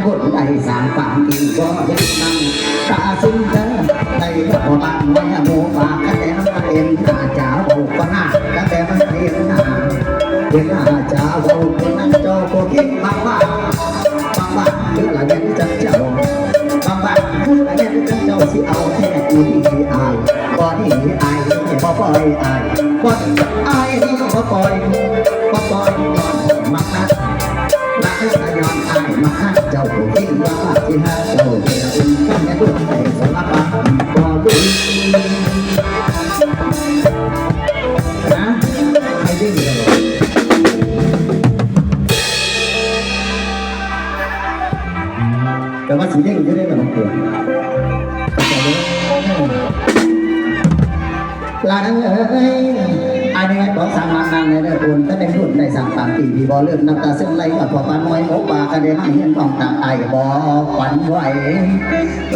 คนใดสามฝั่งกินก็เห็นนั่งตาซึ้งเดินใดก็พอบ้านไว้โมปากกระแตมันเอ็นหน้าจ๋าผูกก็หน้ากระแตมันเอ็นหน้าเห็นหน้าจ๋าผูกคนนั้นเจ้าโคกินบางบ้านคือละเงินจังเจ้าบางบ้านคือละเงินจังเจ้าสิเอาแค่อีอายก่อนที่อายนี่บ่ปล่อยอายก่อนอายนี่บ่ปล่อยมักนะรักและยอมอายมักนะเจ้าผู้ที่ว่าที่หาเจ้าเจ้าอุ่นกันแค่รุ่นแต่สมบัติบ่รู้นะให้ดิ้นเลยแต่ว่าสีแดงจะได้แบบเปลี่ยนลาดังอันนี้บอกสั่งนางในเรื่องอุ่นถ้าเป็นรุ่นในสั่งตามตีบีบอเลื่อนน้ำตาเส้นไหลกับพอปานมวยหมูป่ากันเดินเห็นต้องตามไอ้บอขวัญไหว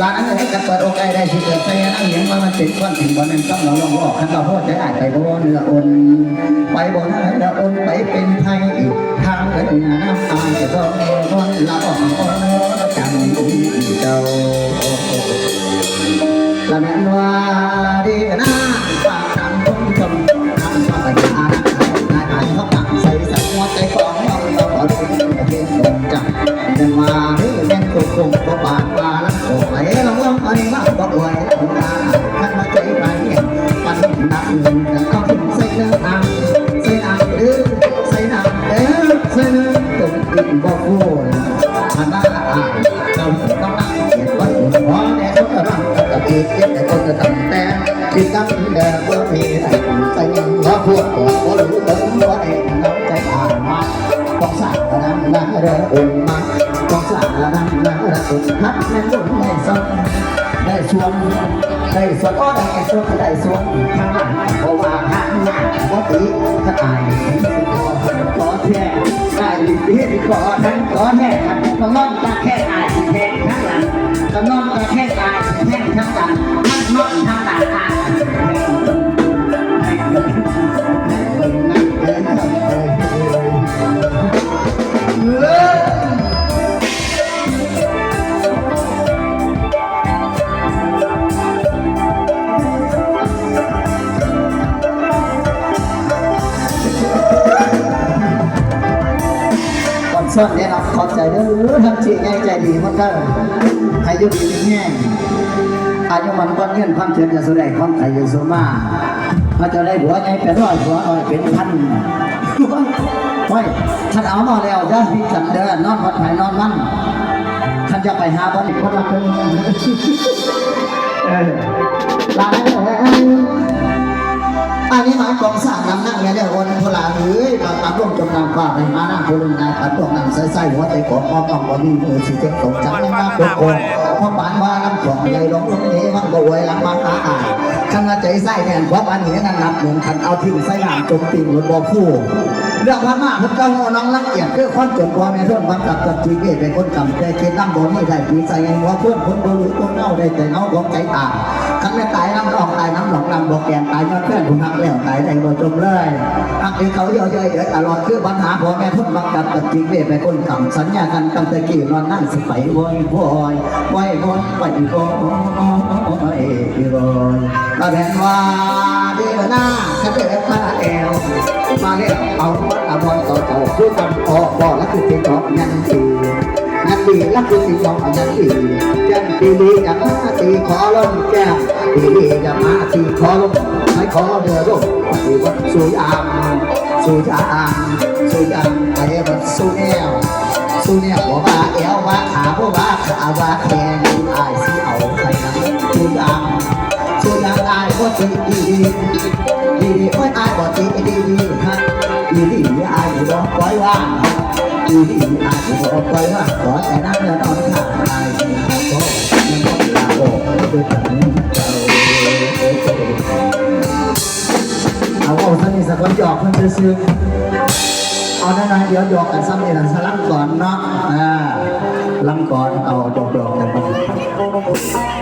ลาดังกับเปิดโอกาสได้สิเกิดใจนั่งเห็นว่ามันเป็นก้อนถิ่นบอลนั้นต้องเราลองบอกขันเราพูดได้ไปบอเนื้ออุ่นไปบอเนื้ออุ่นไปเป็นไทยทางเดินน้ำตาจะต้องคนละอ่อนจังเจ้าละแม่นว่าดีนะฝากทางคนชมทางฝากไปหานายเขาตักใส่สักหัวใจของเราขอดูเพียงลงจับเดินมาหรือแม่นคงก็บาดมาแล้วโอ้ยลองอันนี้มาบอกไว้แล้วมาขันมาใจไปปันดังเขาถึงใส่เนื้ออ่างใส่อ่างหรือใส่น้ำใส่เนื้อตรงติดบอกโอ้ยหันหน้าอ่างเราต้องนั่งเกียรติไว้หัวแดงเขากำลังกับเกียรติแต่คนจะตั้งแต่ที่ตั้งเดิมว่ามีอะไรใจยังว่าพวกตัวรู้เดิมว่าเองน้ำใจอ่านมาต้องสั่งนั่งนั่งเรืออุ่นมาต้องสั่งนั่งนั่งเรืออุ่นนัดแม่ลุ่มได้สดได้สวมได้สวมก็ได้สวมได้สวมข้างหลังเพราะว่าข้างหน้าว่าตีถ้าตายขอแค่ได้ดีขอทั้งขอแค่กำลังจะแค่ตายแค่ข้างหลังกำลังจะแค่ตายแค่ข้างหลังทั้งนอกทั้งหลังตายส่วนนี้เราขอบใจเด้อทั้งจีง่ายใจดีมากเลยให้ยุติแง่อายุมันก้อนเงินความเชื่อจะสุดได้ความใจจะสูงมากพระเจ้าได้หัวไงเป็นร้อยหัวร้อยเป็นพันไม่ท่านเอามาแล้วจะพิจารณานอนพัดหายนอนมันท่านจะไปหาบอลคนละคนลาอันนี้หมายกองสร้างน้ำนั่งเนี่ยเดี๋ยววันพลาเฮ้ยมาตัดลงจมน้ำฟ้าในมานั่งพลุนนายตัดพวกนั่งใส่หัวใจกอดอ้อมต้องบอดี้มือสีเจ็บตกจังไม่น่าเป็นคนเพราะบ้านว่าน้ำของใหญ่ลงตรงนี้มันก็ไว้หลังมาตาอ่านขันใจใส่แทนเพราะบ้านนี้นั่นนับเหมือนขันเอาทิ้งใส่น้ำจมตีนบนบ่อผู้เรื่องพม่าพุทธเจ้าน้องรักเกียรติเพื่อความจนความในเรื่องความกับจับจีเกตเป็นคนกำใจเกตน้ำบ่อนี่ได้ปีใส่หัวเพื่อนคนดูหรือคนเน่าได้แต่เน่าของใจตาขันไม่ตายน้ำรองตายน้ำหลงน้ำบ่อแกนตายยอดเพื่อนผู้หักแล้วตายได้บ่จมเลยอักเองเขาย่อยๆตลอดคือปัญหาพ่อแม่ทุกบังคับกับจีเกตเป็นคนกำสัญญากันกำตะกี้นอนนั่งสิไปวอยไปก็ตาแผ่นว่าเดี๋ยวหน้าขันเด็กมาแอวมาเลี้ยเอาอาบอลต่อเจ้าคือกันออกบ่อแล้วคือเป็นดอกยันตีแล้วคือเป็นดอกยันตียันตีดีจะมาตีขอลงแก้มดีจะมาตีขอลงไม่ขอเดือดลงตีวัดสุยามไอ้วัดสุแนวหัวว่าเอวว่าขาหัวว่าขาว่าแขนไอ้สิเอาใครนะสุยามไอ้ก็ตีดีโอ้ยไอ้ก็ตีดีฮะดีไอ้ก็ร้องปล่อยว่าดีไอ้ก็ร้องปล่อยว่าขอแต่นั่งเดินนอนข้างไอ้ก็ยังต้องลาโอ้ด้วยกันเจ้าเอาสักนิดสักคนหยอกเพื่อนซื้อเอาได้ไหมเดี๋ยวหยอกกันซ้ำนี่หลังสลับก่อนเนาะลำก่อนเอาดอกกันไป